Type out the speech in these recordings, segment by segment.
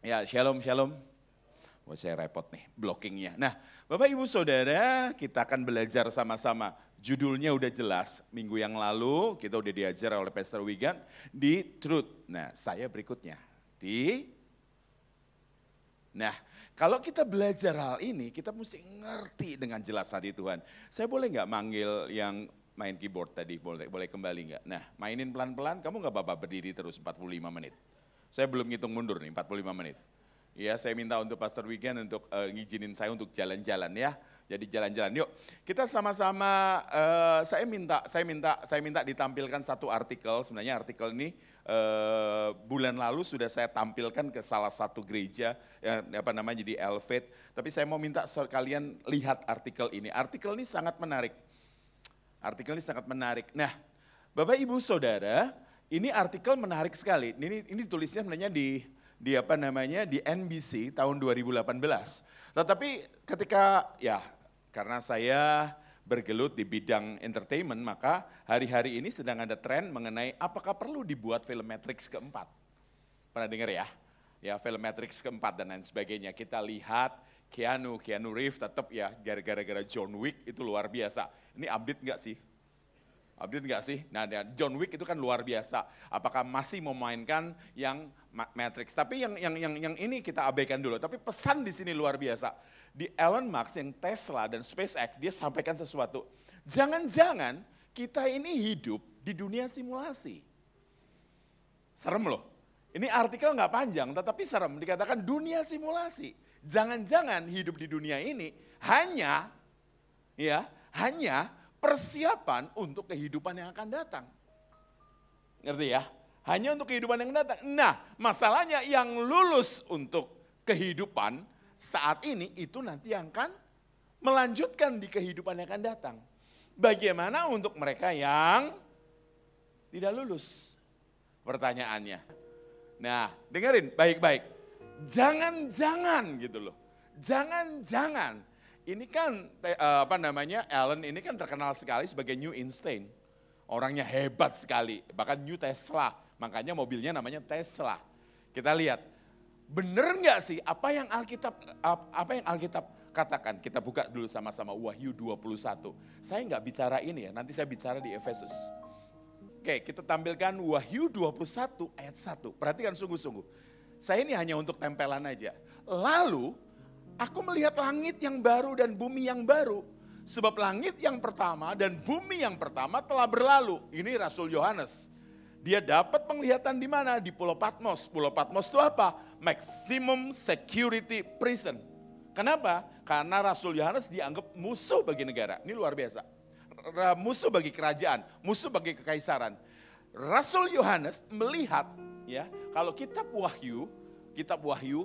Ya, shalom, shalom. Wah, saya repot nih blockingnya. Nah, Bapak Ibu Saudara, kita akan belajar sama-sama. Judulnya udah jelas, minggu yang lalu kita udah diajar oleh Pastor Wigan di Truth. Nah, saya berikutnya Nah, kalau kita belajar hal ini, kita mesti ngerti dengan jelas hati Tuhan. Saya boleh nggak manggil yang main keyboard tadi, boleh kembali nggak? Nah, mainin pelan-pelan, kamu nggak apa-apa berdiri terus 45 menit. Saya belum ngitung mundur nih, 45 menit. Ya, saya minta untuk Pastor Wigan untuk ngizinin saya untuk jalan-jalan ya. Jadi jalan-jalan. Yuk, kita sama-sama. Saya minta ditampilkan satu artikel. Sebenarnya artikel ini bulan lalu sudah saya tampilkan ke salah satu gereja, di Elevate. Tapi saya mau minta kalian lihat artikel ini. Artikel ini sangat menarik. Nah, Bapak Ibu Saudara, ini artikel menarik sekali. Ini tulisnya sebenarnya di NBC tahun 2018. Tetapi karena saya bergelut di bidang entertainment, maka hari-hari ini sedang ada tren mengenai apakah perlu dibuat film Matrix keempat. Pernah dengar ya? Ya, film Matrix keempat dan lain sebagainya. Kita lihat Keanu Reeves tetap ya gara-gara John Wick itu luar biasa. Ini update enggak sih? Nah, John Wick itu kan luar biasa. Apakah masih memainkan yang Matrix? Tapi yang ini kita abaikan dulu. Tapi pesan di sini luar biasa. Di Elon Musk yang Tesla dan SpaceX, dia sampaikan sesuatu. Jangan-jangan kita ini hidup di dunia simulasi. Serem loh. Ini artikel nggak panjang, tetapi serem. Dikatakan dunia simulasi. Jangan-jangan hidup di dunia ini hanya persiapan untuk kehidupan yang akan datang. Ngerti ya? Hanya untuk kehidupan yang datang. Nah, masalahnya yang lulus untuk kehidupan saat ini itu nanti yang akan melanjutkan di kehidupan yang akan datang. Bagaimana untuk mereka yang tidak lulus? Pertanyaannya. Nah, dengerin baik-baik. Jangan-jangan gitu loh. Jangan-jangan. Ini kan Elon ini kan terkenal sekali sebagai New Einstein. Orangnya hebat sekali, bahkan New Tesla. Makanya mobilnya namanya Tesla. Kita lihat, bener nggak sih apa yang Alkitab katakan? Kita buka dulu sama-sama Wahyu 21. Saya nggak bicara ini ya, nanti saya bicara di Efesus. Oke, kita tampilkan Wahyu 21 ayat 1. Perhatikan sungguh-sungguh. Saya ini hanya untuk tempelan aja. Lalu aku melihat langit yang baru dan bumi yang baru. Sebab langit yang pertama dan bumi yang pertama telah berlalu. Ini Rasul Yohanes. Dia dapat penglihatan di mana? Di Pulau Patmos. Pulau Patmos itu apa? Maximum Security Prison. Kenapa? Karena Rasul Yohanes dianggap musuh bagi negara. Ini luar biasa. Musuh bagi kerajaan, musuh bagi kekaisaran. Rasul Yohanes melihat, ya, kalau kitab Wahyu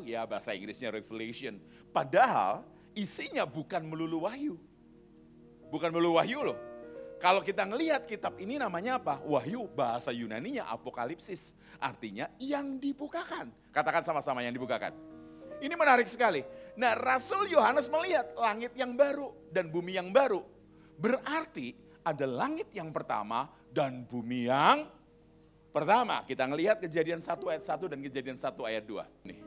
ya bahasa Inggrisnya Revelation. Padahal isinya bukan melulu wahyu. Bukan melulu wahyu loh. Kalau kita ngelihat kitab ini namanya apa? Wahyu, bahasa Yunaninya Apokalipsis. Artinya yang dibukakan. Katakan sama-sama yang dibukakan. Ini menarik sekali. Nah, Rasul Yohanes melihat langit yang baru dan bumi yang baru. Berarti ada langit yang pertama dan bumi yang pertama. Kita ngelihat Kejadian 1 ayat 1 dan Kejadian 1 ayat 2. Nih.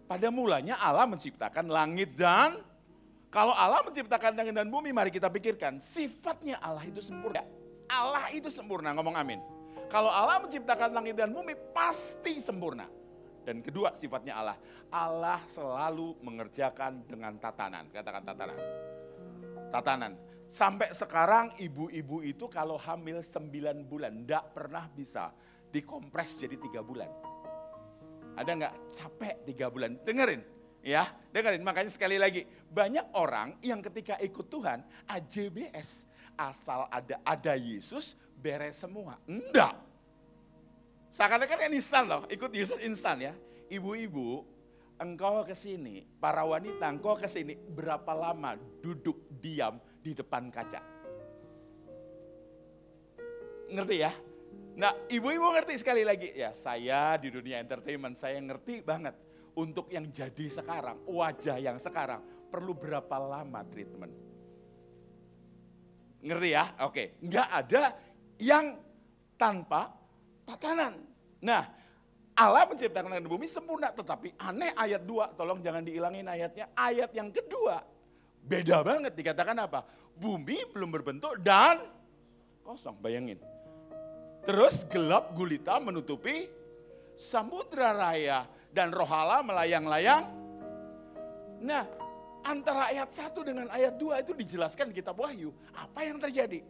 Pada mulanya Allah menciptakan langit dan, kalau Allah menciptakan langit dan bumi, mari kita pikirkan, sifatnya Allah itu sempurna. Allah itu sempurna, ngomong amin. Kalau Allah menciptakan langit dan bumi, pasti sempurna. Dan kedua sifatnya Allah, Allah selalu mengerjakan dengan tatanan. Katakan tatanan. Tatanan. Sampai sekarang ibu-ibu itu kalau hamil 9 bulan, enggak pernah bisa dikompres jadi 3 bulan. Ada enggak capek 3 bulan? Dengerin ya, dengerin. Makanya sekali lagi, banyak orang yang ketika ikut Tuhan, AJBS, asal ada Yesus, beres semua. Enggak. Seakan-akan kan instan loh, ikut Yesus instan ya. Ibu-ibu, engkau ke sini, para wanita engkau ke sini, berapa lama duduk diam di depan kaca? Ngerti ya? Nah, ibu-ibu ngerti sekali lagi. Ya, saya di dunia entertainment, saya ngerti banget. Untuk yang jadi sekarang, wajah yang sekarang, perlu berapa lama treatment? Ngerti ya? Oke, nggak ada yang tanpa tatanan. Nah, Allah menciptakan langit dan bumi sempurna, tetapi aneh ayat 2, tolong jangan diilangin ayatnya. Ayat yang kedua, beda banget, dikatakan apa? Bumi belum berbentuk dan kosong, bayangin. Terus gelap gulita menutupi samudra raya dan roh Allah melayang-layang. Nah, antara ayat 1 dengan ayat 2 itu dijelaskan di kitab Wahyu. Apa yang terjadi?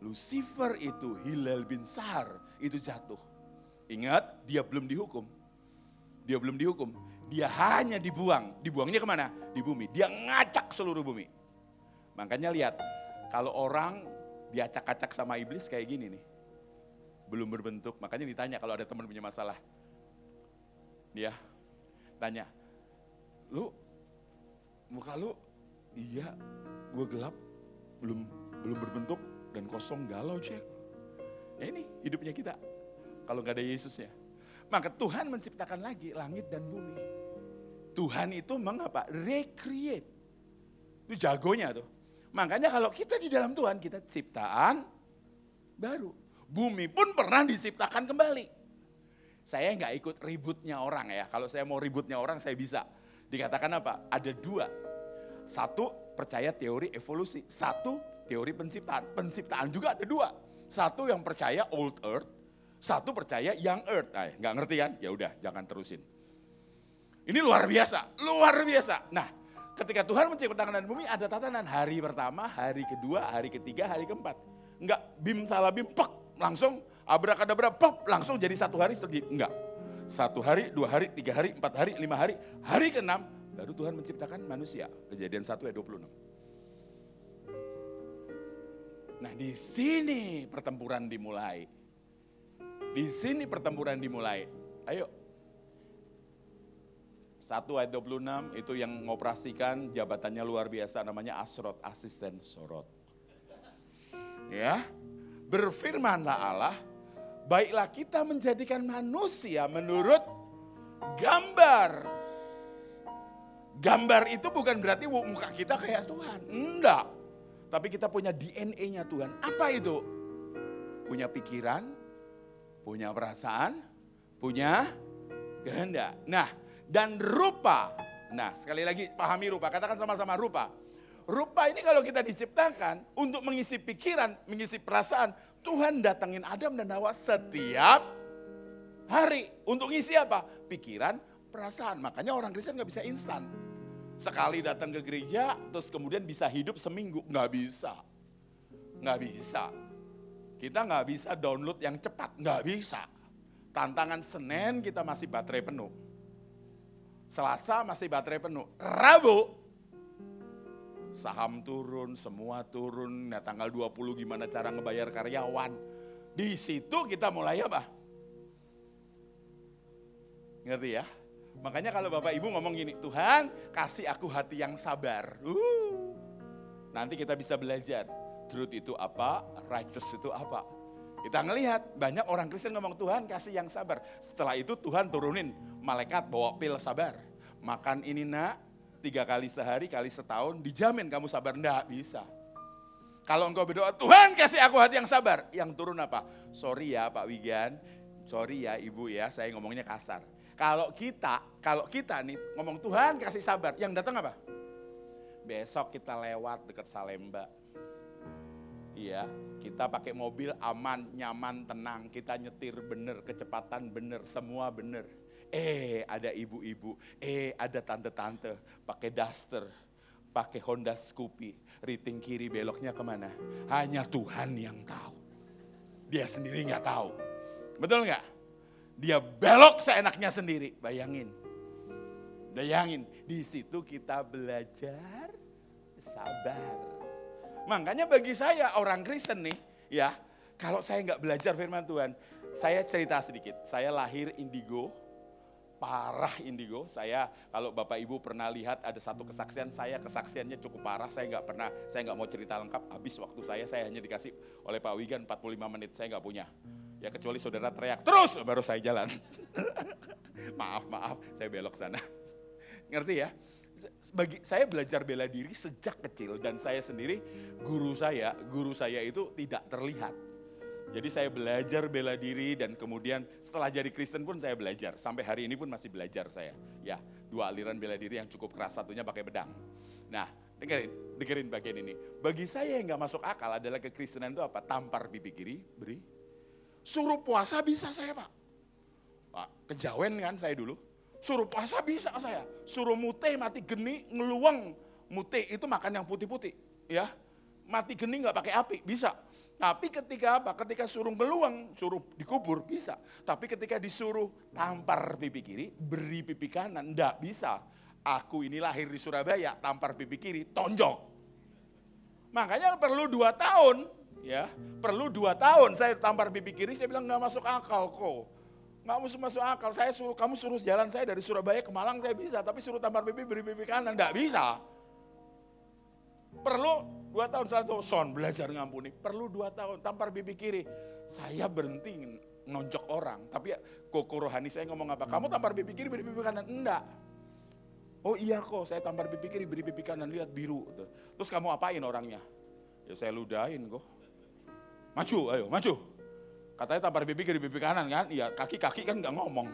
Lucifer itu, Hilal bin Sahar itu jatuh. Ingat, dia belum dihukum. Dia belum dihukum. Dia hanya dibuang. Dibuangnya kemana? Di bumi. Dia ngacak seluruh bumi. Makanya lihat, kalau orang diacak-acak sama iblis kayak gini nih. Belum berbentuk. Makanya ditanya kalau ada teman punya masalah. Dia tanya, lu muka lu, iya gue gelap, belum berbentuk dan kosong galau cek. Ya ini hidupnya kita kalau gak ada Yesusnya. Maka Tuhan menciptakan lagi langit dan bumi. Tuhan itu mengapa? Recreate. Itu jagonya tuh. Makanya kalau kita di dalam Tuhan, kita ciptaan baru. Bumi pun pernah diciptakan kembali. Saya nggak ikut ributnya orang ya. Kalau saya mau ributnya orang saya bisa. Dikatakan apa? Ada 2. 1 percaya teori evolusi. 1 teori penciptaan. Penciptaan juga ada 2. 1 yang percaya old earth. 1 percaya young earth. Nah, nggak ngerti kan? Ya udah, jangan terusin. Ini luar biasa, luar biasa. Nah, ketika Tuhan menciptakan langit dan bumi ada tatanan hari pertama, hari kedua, hari ketiga, hari keempat. Enggak bim salah bim pek, langsung abrakadabra pop, langsung jadi 1 hari sedih. Enggak. 1 hari, 2 hari, 3 hari, 4 hari, 5 hari, hari ke-6 baru Tuhan menciptakan manusia. Kejadian 1 ayat 26. Nah, di sini pertempuran dimulai. Di sini pertempuran dimulai. Ayo. 1 ayat 26 itu yang mengoperasikan jabatannya luar biasa namanya Asrot, asisten sorot. Ya, berfirmanlah Allah, baiklah kita menjadikan manusia menurut gambar. Gambar itu bukan berarti muka kita kayak Tuhan, enggak. Tapi kita punya DNA-nya Tuhan. Apa itu? Punya pikiran, punya perasaan, punya kehendak. Nah, dan rupa. Nah, sekali lagi pahami rupa, katakan sama-sama rupa. Rupa ini kalau kita diciptakan untuk mengisi pikiran, mengisi perasaan, Tuhan datangin Adam dan Hawa setiap hari. Untuk ngisi apa? Pikiran, perasaan. Makanya orang Kristen gak bisa instan. Sekali datang ke gereja, terus kemudian bisa hidup seminggu. Gak bisa. Gak bisa. Kita gak bisa download yang cepat. Gak bisa. Tantangan Senin kita masih baterai penuh. Selasa masih baterai penuh. Rabu saham turun, semua turun. Nah, tanggal 20 gimana cara ngebayar karyawan. Di situ kita mulai apa? Ngerti ya? Makanya kalau Bapak Ibu ngomong gini, Tuhan kasih aku hati yang sabar. Nanti kita bisa belajar. Truth itu apa? Righteous itu apa? Kita ngelihat banyak orang Kristen ngomong Tuhan kasih yang sabar. Setelah itu Tuhan turunin malaikat bawa pil sabar. Makan ini nak 3 kali sehari kali setahun dijamin kamu sabar. Nggak bisa. Kalau engkau berdoa Tuhan kasih aku hati yang sabar. Yang turun apa? Sorry ya Pak Wigan. Sorry ya Ibu ya saya ngomongnya kasar. Kalau kita nih ngomong Tuhan kasih sabar. Yang datang apa? Besok kita lewat dekat Salemba. Iya, kita pakai mobil aman, nyaman, tenang. Kita nyetir bener, kecepatan bener, semua bener. Ada ibu-ibu, ada tante-tante, pakai Duster, pakai Honda Scoopy, riting kiri beloknya kemana? Hanya Tuhan yang tahu. Dia sendiri nggak tahu. Betul nggak? Dia belok seenaknya sendiri. Bayangin, di situ kita belajar sabar. Makanya bagi saya orang Kristen nih, ya, kalau saya nggak belajar firman Tuhan, saya cerita sedikit. Saya lahir indigo, parah indigo. Saya kalau Bapak Ibu pernah lihat ada satu kesaksian, saya kesaksiannya cukup parah. Saya nggak mau cerita lengkap. Habis waktu saya hanya dikasih oleh Pak Wigan 45 menit. Saya nggak punya. Ya kecuali saudara teriak terus, baru saya jalan. maaf, saya belok sana. Ngerti ya? Saya belajar bela diri sejak kecil dan saya sendiri guru saya itu tidak terlihat. Jadi saya belajar bela diri dan kemudian setelah jadi Kristen pun saya belajar. Sampai hari ini pun masih belajar saya. Ya, 2 aliran bela diri yang cukup keras, satunya pakai pedang. Nah, dengerin bagian ini. Bagi saya yang gak masuk akal adalah kekristenan itu apa? Tampar pipi kiri, beri. Suruh puasa bisa saya Pak. Pak, kejawen kan saya dulu. Suruh puasa bisa saya. Suruh mute, mati geni, ngeluang. Mute itu makan yang putih-putih. Ya, mati geni gak pakai api, bisa. Tapi ketika apa? Ketika suruh ngeluang, suruh dikubur, bisa. Tapi ketika disuruh tampar pipi kiri, beri pipi kanan, enggak bisa. Aku ini lahir di Surabaya, tampar pipi kiri, tonjok. Makanya perlu 2 tahun, ya. Perlu 2 tahun saya tampar pipi kiri, saya bilang enggak masuk akal kok. Enggak masuk akal, kamu suruh jalan saya dari Surabaya ke Malang saya bisa, tapi suruh tampar pipi, beri pipi kanan, enggak bisa. Perlu 2 tahun setelah itu, son belajar ngampuni. Perlu 2 tahun, tampar pipi kiri. Saya berhenti nonjok orang. Tapi koko rohani saya ngomong apa? Kamu tampar pipi kiri, beri pipi kanan. Enggak. Oh iya kok, saya tampar pipi kiri, beri pipi kanan. Lihat biru. Terus kamu apain orangnya? Ya saya ludahin kok. Maju, ayo maju. Katanya tampar pipi kiri, pipi kanan kan? Iya, kaki-kaki kan enggak ngomong.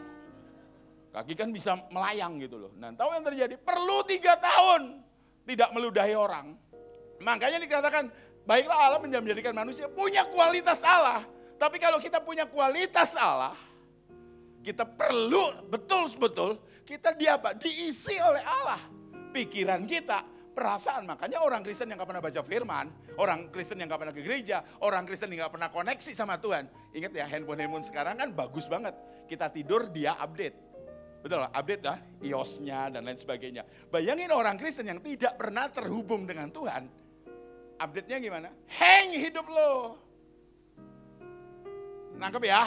Kaki kan bisa melayang gitu loh. Nah tahu yang terjadi? Perlu 3 tahun tidak meludahi orang. Makanya dikatakan, baiklah Allah menjadikan manusia punya kualitas Allah. Tapi kalau kita punya kualitas Allah, kita perlu betul-betul kita diisi oleh Allah. Pikiran kita, perasaan. Makanya orang Kristen yang gak pernah baca firman, orang Kristen yang gak pernah ke gereja, orang Kristen yang gak pernah koneksi sama Tuhan. Ingat ya, handphone sekarang kan bagus banget. Kita tidur, dia update. Betul, update dah, iOS-nya dan lain sebagainya. Bayangin orang Kristen yang tidak pernah terhubung dengan Tuhan, update-nya gimana? Hang hidup lo. Nangkep ya?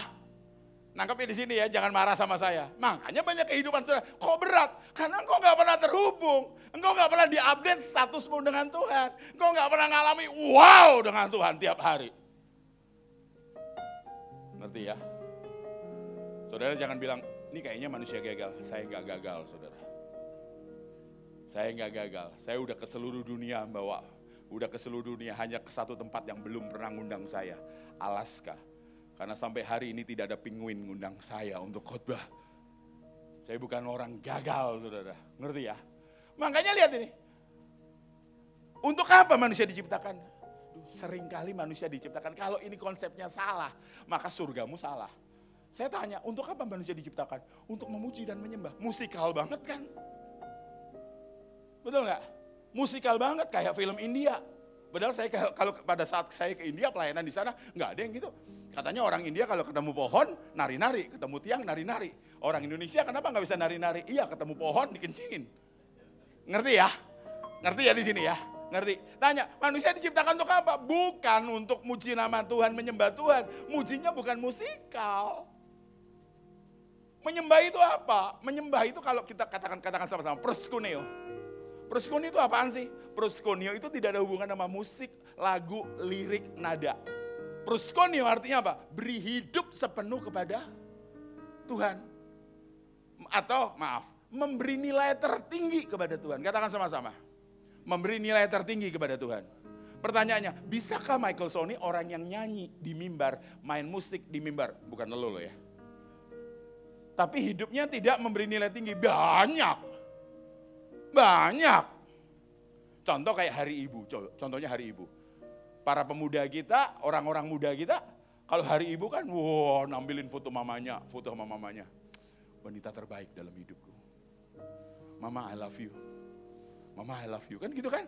Nangkep ya di sini ya, jangan marah sama saya. Makanya banyak kehidupan saudara, kok berat? Karena engkau gak pernah terhubung. Engkau gak pernah diupdate statusmu dengan Tuhan. Engkau gak pernah ngalami wow dengan Tuhan tiap hari. Ngerti ya? Saudara jangan bilang, ini kayaknya manusia gagal. Saya gak gagal saudara. Saya gak gagal. Saya udah ke seluruh dunia udah ke seluruh dunia, hanya ke satu tempat yang belum pernah ngundang saya, Alaska. Karena sampai hari ini tidak ada penguin ngundang saya untuk khotbah. Saya bukan orang gagal, saudara. Ngerti ya? Makanya lihat ini. Untuk apa manusia diciptakan? Seringkali manusia diciptakan, kalau ini konsepnya salah, maka surgamu salah. Saya tanya, untuk apa manusia diciptakan? Untuk memuji dan menyembah. Musikal banget kan? Betul nggak? Musikal banget kayak film India. Padahal saya kalau pada saat saya ke India pelayanan di sana nggak ada yang gitu. Katanya orang India kalau ketemu pohon nari-nari, ketemu tiang nari-nari. Orang Indonesia kenapa nggak bisa nari-nari? Iya ketemu pohon dikencingin. Ngerti ya? Ngerti ya di sini ya? Ngerti? Tanya, manusia diciptakan untuk apa? Bukan untuk muji nama Tuhan, menyembah Tuhan. Mujinya bukan musikal. Menyembah itu apa? Menyembah itu kalau kita katakan sama-sama proskuneo. Proskuneo itu apaan sih? Proskuneo itu tidak ada hubungan sama musik, lagu, lirik, nada. Proskuneo artinya apa? Beri hidup sepenuh kepada Tuhan. Atau maaf, memberi nilai tertinggi kepada Tuhan. Katakan sama-sama. Memberi nilai tertinggi kepada Tuhan. Pertanyaannya, bisakah Michael Sony orang yang nyanyi di mimbar, main musik di mimbar? Bukan lo ya. Tapi hidupnya tidak memberi nilai tinggi. Banyak. Contoh kayak Hari Ibu, contohnya Hari Ibu. Para pemuda kita, orang-orang muda kita, kalau Hari Ibu kan, wow, nampilin foto sama mamanya. Wanita terbaik dalam hidupku. Mama I love you. Mama I love you, kan gitu kan?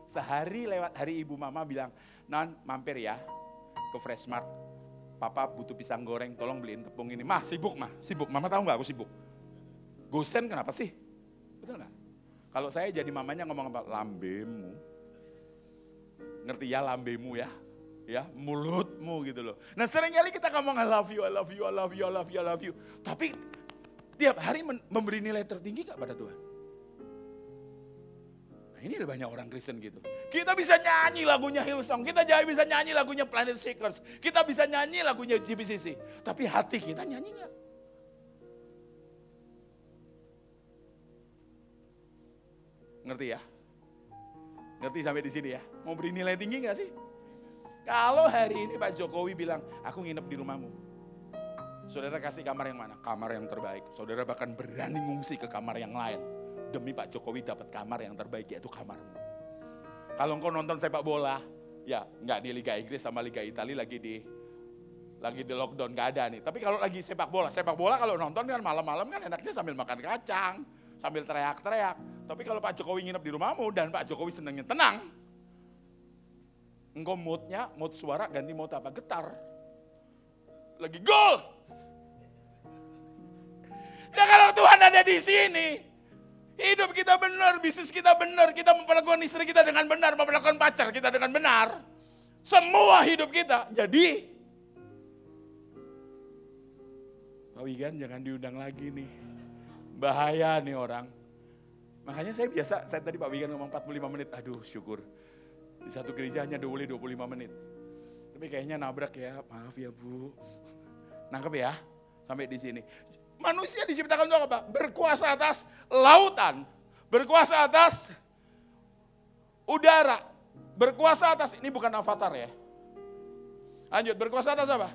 Sehari lewat Hari Ibu mama bilang, "Non, mampir ya ke Freshmart. Papa butuh pisang goreng, tolong beliin tepung ini." Mah, sibuk. Mama tahu nggak aku sibuk? Gosen kenapa sih? Betul nggak? Kalau saya jadi mamanya ngomong apa? Lambemu. Ngerti ya lambemu ya? Ya, mulutmu gitu loh. Nah seringkali kita ngomong I love you, I love you, I love you, I love you, I love you. Tapi tiap hari memberi nilai tertinggi gak pada Tuhan? Nah ini banyak orang Kristen gitu. Kita bisa nyanyi lagunya Hillsong, kita bisa nyanyi lagunya Planet Shakers, kita bisa nyanyi lagunya GBCC. Tapi hati kita nyanyi gak? Ngerti ya? Ngerti sampai di sini ya? Mau beri nilai tinggi gak sih? Kalau hari ini Pak Jokowi bilang, aku nginep di rumahmu. Saudara kasih kamar yang mana? Kamar yang terbaik. Saudara bahkan berani ngungsi ke kamar yang lain. Demi Pak Jokowi dapat kamar yang terbaik, yaitu kamarmu. Kalau engkau nonton sepak bola, ya nggak di Liga Inggris sama Liga Italia lagi di lockdown, nggak ada nih. Tapi kalau lagi sepak bola kalau nonton kan malam-malam kan enaknya sambil makan kacang, sambil teriak-teriak. Tapi kalau Pak Jokowi nginep di rumahmu dan Pak Jokowi senangnya tenang, engkau mood suara ganti mood apa? Getar. Lagi gol. Ya kalau Tuhan ada di sini, hidup kita benar, bisnis kita benar, kita memperlakukan istri kita dengan benar, memperlakukan pacar kita dengan benar. Semua hidup kita. Jadi, Pak Wigan jangan diundang lagi nih. Bahaya nih orang. Makanya saya tadi Pak Wigan ngomong 45 menit, aduh syukur. Di satu gereja hanya boleh 25 menit. Tapi kayaknya nabrak ya, maaf ya Bu. Nangkep ya, sampai di sini. Manusia diciptakan untuk apa? Berkuasa atas lautan, berkuasa atas udara, berkuasa atas, ini bukan avatar ya. Lanjut, berkuasa atas apa?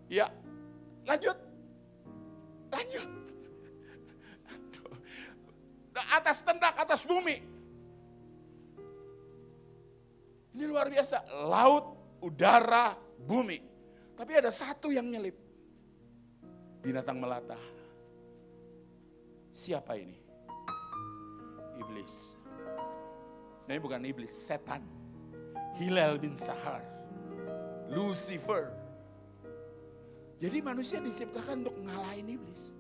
Ya, lanjut. Atas tendak, atas bumi. Ini luar biasa, laut, udara, bumi. Tapi ada satu yang nyelip. Binatang melata. Siapa ini? Iblis. Sebenarnya bukan iblis, setan. Hilal bin Sahar. Lucifer. Jadi manusia diciptakan untuk ngalahin iblis.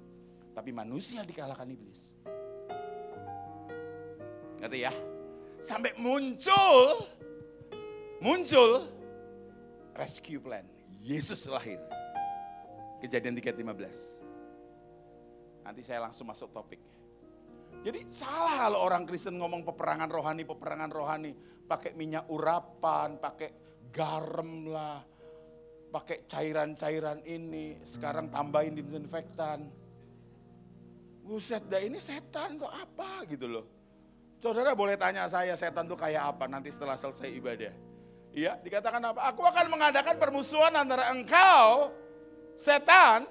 Tapi manusia dikalahkan iblis. Ngerti ya? Sampai muncul rescue plan. Yesus lahir. Kejadian 3:15. Nanti saya langsung masuk topik. Jadi salah kalau orang Kristen ngomong peperangan rohani. Pakai minyak urapan, pakai garam lah. Pakai cairan-cairan ini. Sekarang tambahin disinfektan. Buset dah, ini setan kok apa gitu loh. Saudara boleh tanya saya setan tuh kayak apa nanti setelah selesai ibadah. Iya, dikatakan apa? Aku akan mengadakan permusuhan antara engkau setan,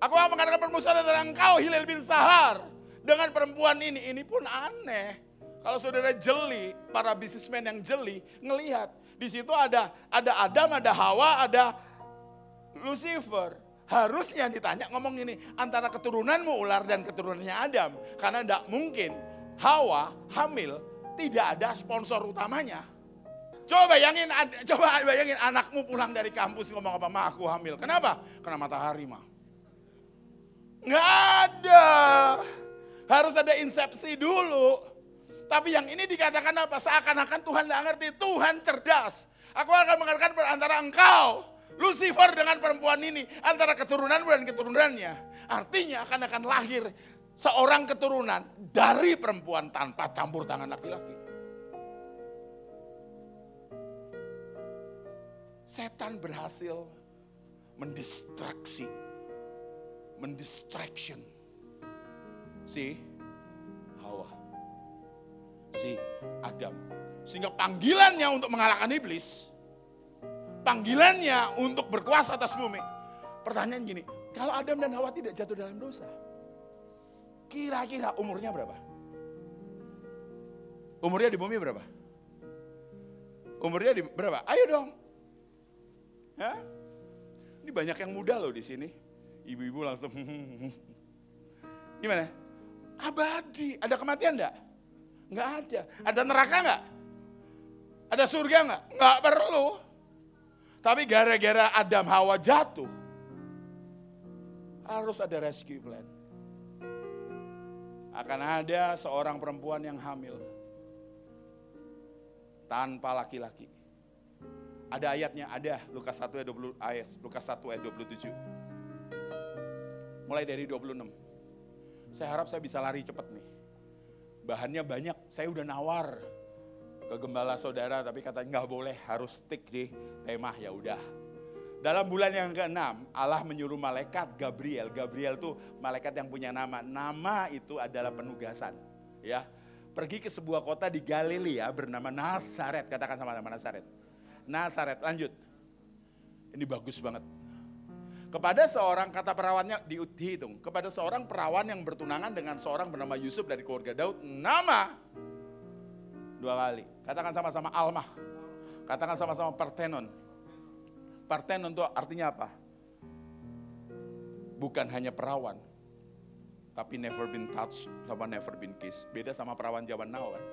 aku akan mengadakan permusuhan antara engkau Hilal bin Sahar dengan perempuan ini pun aneh. Kalau saudara jeli, para bisnismen yang jeli ngelihat di situ ada Adam, ada Hawa, ada Lucifer. Harusnya ditanya ngomong ini antara keturunanmu ular dan keturunannya Adam, karena tidak mungkin Hawa hamil tidak ada sponsor utamanya. Coba bayangin anakmu pulang dari kampus ngomong apa, "Ma, aku hamil." Kenapa? Kena matahari, Ma. Nggak ada. Harus ada insepsi dulu. Tapi yang ini dikatakan apa? Seakan-akan Tuhan nggak ngerti. Tuhan cerdas. Aku akan mengatakan antara engkau, Lucifer dengan perempuan ini, antara keturunanmu dan keturunannya. Artinya akan lahir seorang keturunan dari perempuan tanpa campur tangan laki-laki. Setan berhasil mendistraction si Hawa, si Adam. Sehingga panggilannya untuk mengalahkan iblis, panggilannya untuk berkuasa atas bumi. Pertanyaan gini, kalau Adam dan Hawa tidak jatuh dalam dosa, kira-kira umurnya berapa? Umurnya di bumi berapa? Umurnya di berapa? Ayo dong. Ya? Ini banyak yang muda loh di sini. Ibu-ibu langsung gimana? Abadi. Ada kematian enggak? Enggak ada. Ada neraka enggak? Ada surga enggak? Enggak perlu. Tapi gara-gara Adam Hawa jatuh, harus ada rescue plan. Akan ada seorang perempuan yang hamil tanpa laki-laki. Ada ayatnya, ada Lukas 1 ayat 27. Mulai dari 26. Saya harap saya bisa lari cepat nih. Bahannya banyak, saya udah nawar ke gembala saudara, tapi katanya nggak boleh, harus stick di tema, ya udah. Dalam bulan yang ke-6, Allah menyuruh malaikat Gabriel. Gabriel tuh malaikat yang punya nama. Nama itu adalah penugasan, ya. Pergi ke sebuah kota di Galilea bernama Nazaret. Katakan sama nama Nazaret. Nazaret, lanjut. Ini bagus banget. Kepada seorang, kata perawannya dihitung, kepada seorang perawan yang bertunangan dengan seorang bernama Yusuf dari keluarga Daud, nama 2 kali. Katakan sama-sama Almah. Katakan sama-sama Parthenon. Parthenon itu artinya apa? Bukan hanya perawan, tapi never been touched sama never been kissed. Beda sama perawan zaman now kan.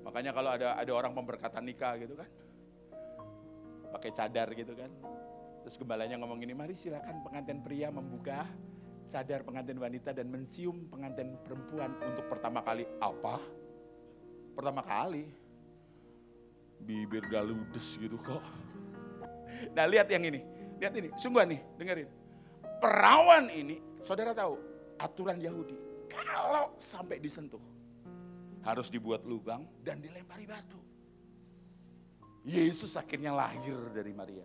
Makanya kalau ada orang pemberkatan nikah gitu kan, pakai cadar gitu kan. Terus gembalanya ngomong gini, mari silakan pengantin pria membuka cadar pengantin wanita dan mencium pengantin perempuan untuk pertama kali. Apa? Pertama kali. Bibir dah ludes gitu kok. Nah lihat yang ini, lihat ini, sungguhan nih, dengerin. Perawan ini, saudara tahu, aturan Yahudi, kalau sampai disentuh, harus dibuat lubang dan dilempari batu. Yesus akhirnya lahir dari Maria.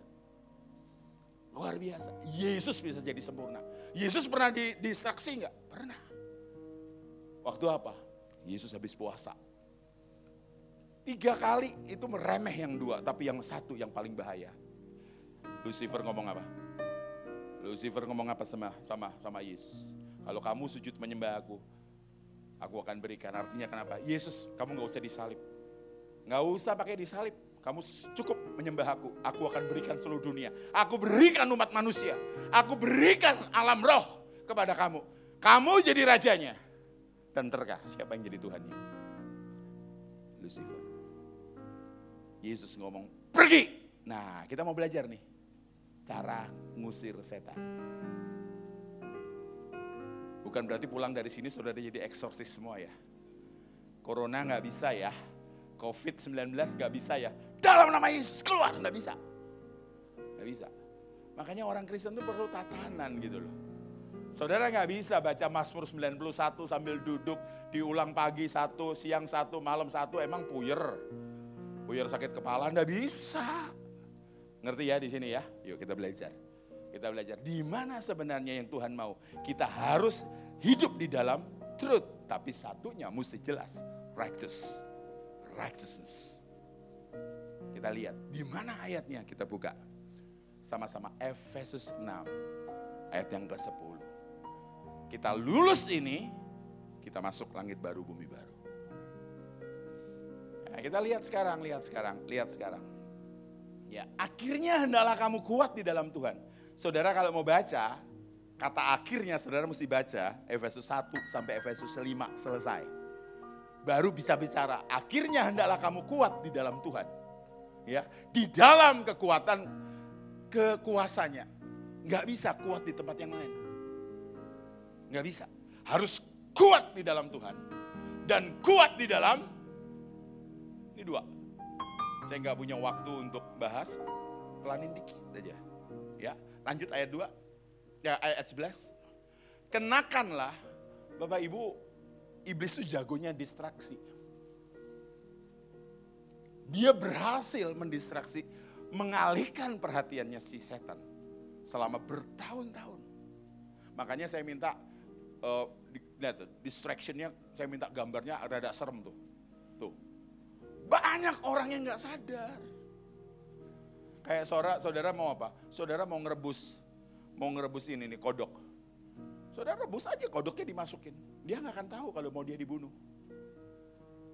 Luar biasa, Yesus bisa jadi sempurna. Yesus pernah distraksi enggak? Pernah. Waktu apa? Yesus habis puasa. 3 kali itu meremeh yang 2, tapi yang 1 yang paling bahaya. Lucifer ngomong apa? Lucifer ngomong apa sama Yesus? Kalau kamu sujud menyembah aku akan berikan. Artinya kenapa? Yesus, kamu gak usah disalib. Gak usah pakai disalib. Kamu cukup menyembah aku akan berikan seluruh dunia. Aku berikan umat manusia. Aku berikan alam roh kepada kamu. Kamu jadi rajanya. Dan terkah, siapa yang jadi Tuhannya? Lucifer. Yesus ngomong, pergi. Nah, kita mau belajar nih. Cara ngusir setan. Bukan berarti pulang dari sini sudah jadi eksorsis semua ya. Corona gak bisa ya. COVID-19 gak bisa ya. Dalam nama Yesus keluar, gak bisa. Gak bisa. Makanya orang Kristen itu perlu tatanan gitu loh. Saudara gak bisa baca Mazmur 91 sambil duduk, diulang pagi 1, siang 1, malam 1, emang puyer. Puyer sakit kepala, gak bisa. Ngerti ya di sini ya? Yuk kita belajar. Kita belajar di mana sebenarnya yang Tuhan mau. Kita harus hidup di dalam truth. Tapi satunya mesti jelas, righteousness. Kita lihat di mana ayatnya, kita buka sama-sama Efesus 6 ayat yang ke-10. Kita lulus ini, kita masuk langit baru, bumi baru. Nah, kita lihat sekarang. Ya, akhirnya hendaklah kamu kuat di dalam Tuhan. Saudara kalau mau baca, kata akhirnya saudara mesti baca Efesus 1 sampai Efesus 5 selesai. Baru bisa bicara, akhirnya hendaklah kamu kuat di dalam Tuhan. Ya, di dalam kekuasaannya. Nggak bisa kuat di tempat yang lain. Nggak bisa. Harus kuat di dalam Tuhan. Dan kuat di dalam, ini 2. Saya nggak punya waktu untuk bahas, pelanin dikit aja. Ya, lanjut ayat 2, ya, ayat 11. Kenakanlah, Bapak Ibu, iblis itu jagonya distraksi. Dia berhasil mendistraksi, mengalihkan perhatiannya si setan selama bertahun-tahun. Makanya saya minta distractionnya, saya minta gambarnya rada serem tuh. Tuh, banyak orang yang nggak sadar. Kayak saudara mau apa? Saudara mau ngerebus ini nih kodok. Saudara rebus aja, kodoknya dimasukin. Dia nggak akan tahu kalau mau dia dibunuh.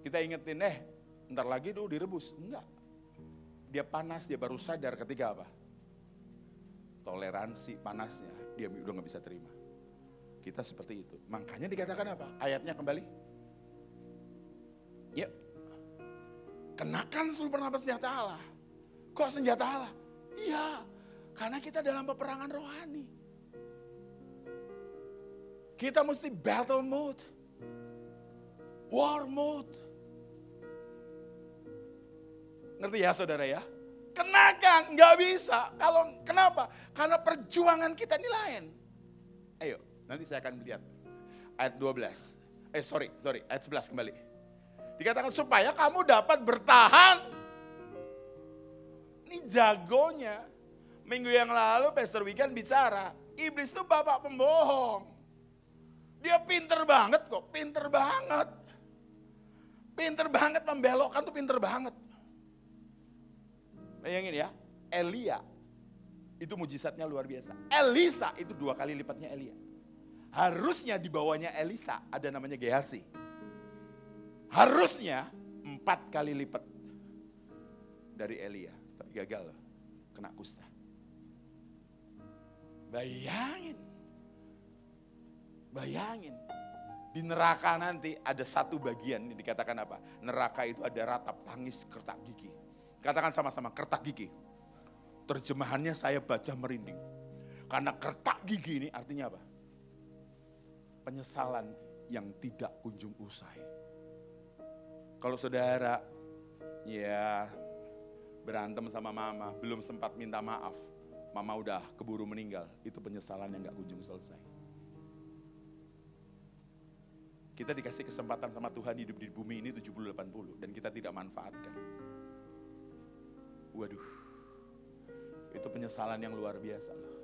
Kita ingetin, ntar lagi tuh direbus. Enggak. Dia panas, dia baru sadar ketika apa? Toleransi panasnya, dia udah nggak bisa terima. Kita seperti itu. Makanya dikatakan apa? Ayatnya kembali. Ya. Kenakan seluruh perlengkapan senjata Allah. Kok senjata Allah? Iya, karena kita dalam peperangan rohani. Kita mesti battle mode, war mode. Ngerti ya saudara ya? Kenakan, nggak bisa. Kenapa? Karena perjuangan kita ini lain. Ayo, nanti saya akan lihat. Ayat 12. Ayat 11 kembali. Dikatakan supaya kamu dapat bertahan. Ini jagonya. Minggu yang lalu Pastor Wigan bicara, iblis itu bapak pembohong. Dia pinter banget kok, pinter banget. Pinter banget membelokkan tuh pinter banget. Bayangin ya, Elia Itu mujizatnya luar biasa. Elisa itu 2 kali lipatnya Elia. Harusnya di bawahnya Elisa ada namanya Gehazi. Harusnya 4 kali lipat dari Elia. Tapi gagal loh, kena kusta. Bayangin. Di neraka nanti ada satu bagian, ini dikatakan apa? Neraka itu ada ratap tangis kertak gigi. Katakan sama-sama, kertak gigi. Terjemahannya saya baca merinding. Karena kertak gigi ini artinya apa? Penyesalan yang tidak kunjung usai. Kalau saudara ya berantem sama mama, belum sempat minta maaf, mama udah keburu meninggal, itu penyesalan yang gak kunjung selesai. Kita dikasih kesempatan sama Tuhan hidup di bumi ini 70-80 dan kita tidak manfaatkan. Waduh, itu penyesalan yang luar biasa loh.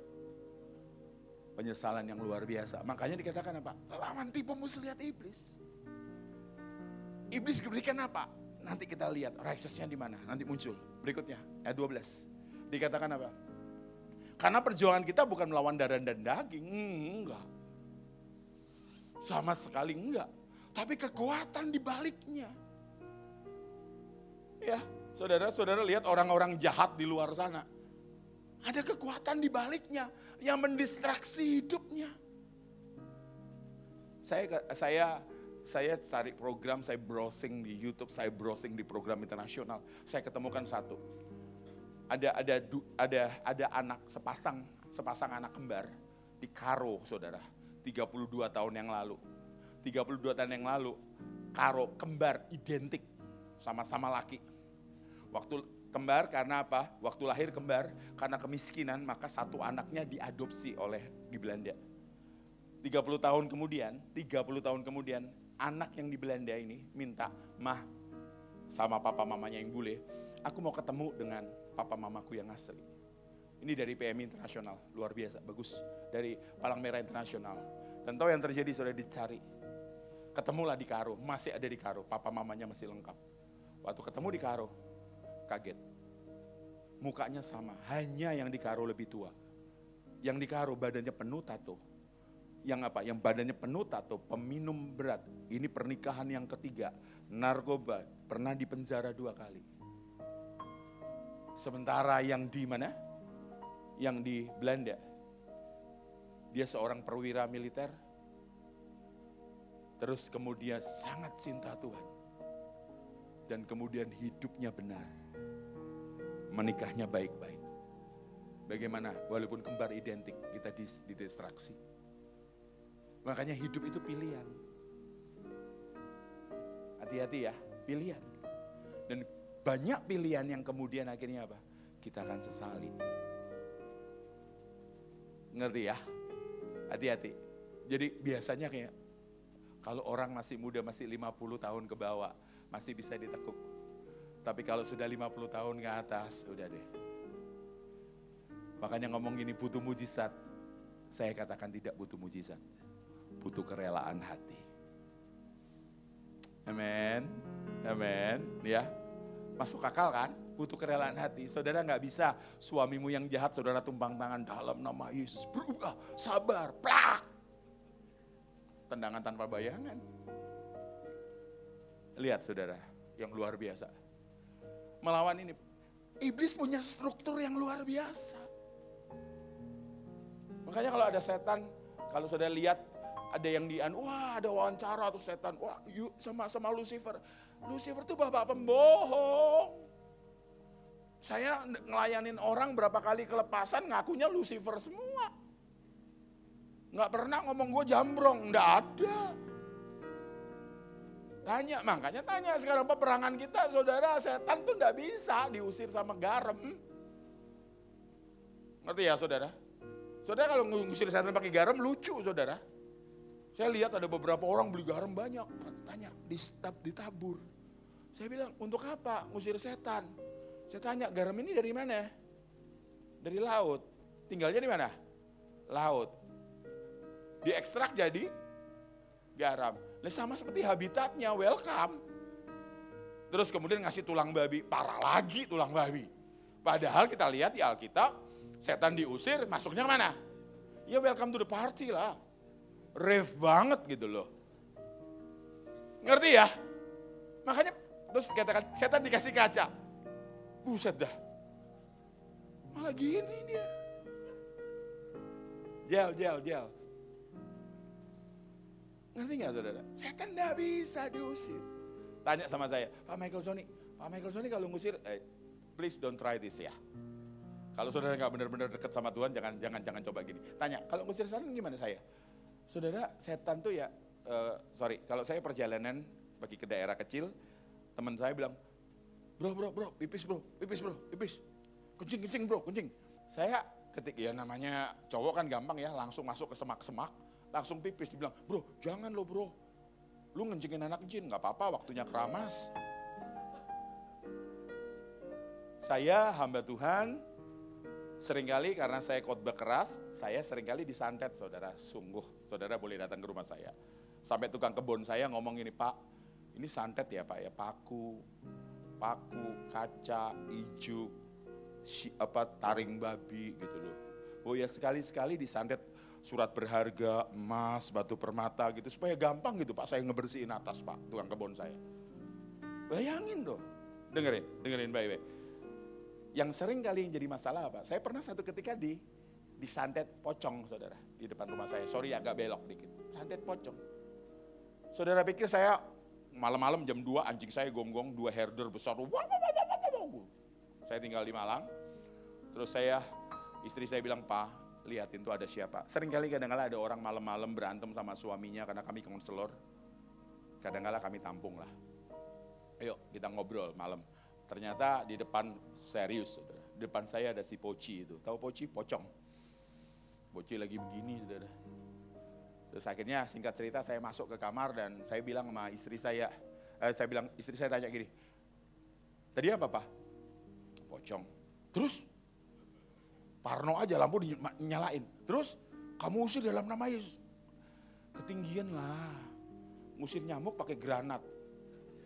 Penyesalan yang luar biasa. Makanya dikatakan apa? Lawan tipu muslihat iblis. Iblis diberikan apa? Nanti kita lihat righteousnya di mana. Nanti muncul. Berikutnya ayat 12. Dikatakan apa? Karena perjuangan kita bukan melawan darah dan daging. Enggak. Sama sekali enggak. Tapi kekuatan di baliknya. Ya, saudara-saudara lihat orang-orang jahat di luar sana. Ada kekuatan di baliknya yang mendistraksi hidupnya. Saya cari program, saya browsing di YouTube, saya browsing di program internasional. Saya ketemukan satu. Ada anak sepasang anak kembar di Karo, saudara. 32 tahun yang lalu. 32 tahun yang lalu, Karo kembar identik sama-sama laki. Waktu kembar karena apa? Waktu lahir kembar karena kemiskinan, maka satu anaknya diadopsi di Belanda. 30 tahun kemudian anak yang di Belanda ini minta, "Mah, sama papa mamanya yang bule, aku mau ketemu dengan papa mamaku yang asli." Ini dari PMI Internasional, luar biasa, bagus. Dari Palang Merah Internasional. Dan tahu yang terjadi, sudah dicari. Ketemulah di Karo, masih ada di Karo, papa mamanya masih lengkap. Waktu ketemu di Karo, kaget. Mukanya sama, hanya yang di Karo lebih tua. Yang di Karo badannya penuh tato. Yang apa? Yang badannya penuh tato, peminum berat. Ini pernikahan yang ketiga, narkoba, pernah dipenjara 2 kali. Sementara yang di mana? Yang di Belanda, dia seorang perwira militer, terus kemudian sangat cinta Tuhan, dan kemudian hidupnya benar, menikahnya baik-baik. Bagaimana? Walaupun kembar identik, kita didistraksi. Makanya hidup itu pilihan. Hati-hati ya, pilihan. Dan banyak pilihan yang kemudian akhirnya apa? Kita akan sesali. Ngerti ya? Hati-hati. Jadi biasanya kayak kalau orang masih muda, masih 50 tahun ke bawah, masih bisa ditekuk. Tapi kalau sudah 50 tahun ke atas, udah deh. Makanya ngomong gini, butuh mujizat. Saya katakan tidak butuh mujizat. Butuh kerelaan hati. Amin. Amin. Ya. Masuk akal kan? Butuh kerelaan hati. Saudara gak bisa suamimu yang jahat, saudara tumpang tangan dalam nama Yesus. Berubah, sabar, plak. Tendangan tanpa bayangan. Lihat saudara, yang luar biasa. Melawan ini, iblis punya struktur yang luar biasa. Makanya kalau ada setan, kalau saudara lihat ada yang wah ada wawancara tuh setan, wah sama Lucifer. Lucifer tuh bapak pembohong. Saya ngelayanin orang berapa kali kelepasan ngakunya Lucifer semua. Nggak pernah ngomong gue jambrong, nggak ada. Makanya tanya sekarang peperangan kita, saudara, setan tuh nggak bisa diusir sama garam. Ngerti ya saudara? Saudara kalau ngusir setan pakai garam lucu saudara. Saya lihat ada beberapa orang beli garam banyak, tanya ditabur. Saya bilang untuk apa ngusir setan? Saya tanya garam ini dari mana? Dari laut. Tinggalnya di mana? Laut. Diekstrak jadi garam. Sama seperti habitatnya, welcome. Terus kemudian ngasih tulang babi, parah lagi tulang babi. Padahal kita lihat di Alkitab, Setan diusir, masuknya mana? Ya welcome to the party lah. Rave banget gitu loh. Ngerti ya? Makanya terus katakan setan dikasih kaca. Buset dah. Malah gini dia. Jel. Ngerti gak saudara? Setan gak bisa diusir. Tanya sama saya, Pak Michael Sony kalau ngusir, please don't try this ya. Kalau saudara gak benar-benar dekat sama Tuhan, jangan coba gini. Tanya, kalau ngusir setan gimana saya? Saudara, setan tuh ya, kalau saya perjalanan pergi ke daerah kecil, teman saya bilang, bro, pipis. Kencing bro. Saya ya namanya cowok kan gampang ya, langsung masuk ke semak-semak, langsung pipis. Dibilang, bro jangan lo bro, lu ngencingin anak jin, gak apa-apa waktunya keramas. Saya hamba Tuhan, seringkali karena saya khotbah keras, saya seringkali disantet saudara, sungguh. Saudara boleh datang ke rumah saya. Sampai tukang kebun saya ngomong gini, Pak, ini santet ya Pak ya, paku, kaca, ijuk, taring babi gitu loh. Oh ya sekali-sekali disantet surat berharga, emas, batu permata gitu, supaya gampang gitu Pak, saya ngebersihin atas Pak, tukang kebun saya. Bayangin tuh, dengerin baik-baik. Yang sering kali yang jadi masalah apa? Saya pernah satu ketika disantet pocong saudara, di depan rumah saya. Sorry agak belok dikit, santet pocong. Saudara pikir saya malam-malam jam 2 anjing saya gonggong, 2 herder besar. Saya tinggal di Malang, terus istri saya bilang, Pak, lihatin tuh ada siapa. Seringkali kadang-kala ada orang malam-malam berantem sama suaminya karena kami konselor. Kadang-kala kami tampung lah. Ayo kita ngobrol malam. Ternyata di depan serius, saudara. Di depan saya ada si Poci itu. Tahu Poci? Pocong. Poci lagi begini, saudara. Terus akhirnya singkat cerita saya masuk ke kamar dan saya bilang sama istri saya, istri saya tanya gini, tadi apa Pak? Pocong. Terus? Parno aja lampu dinyalain. Terus? Kamu usir dalam nama Yesus. Ketinggian lah. Ngusir nyamuk pakai granat.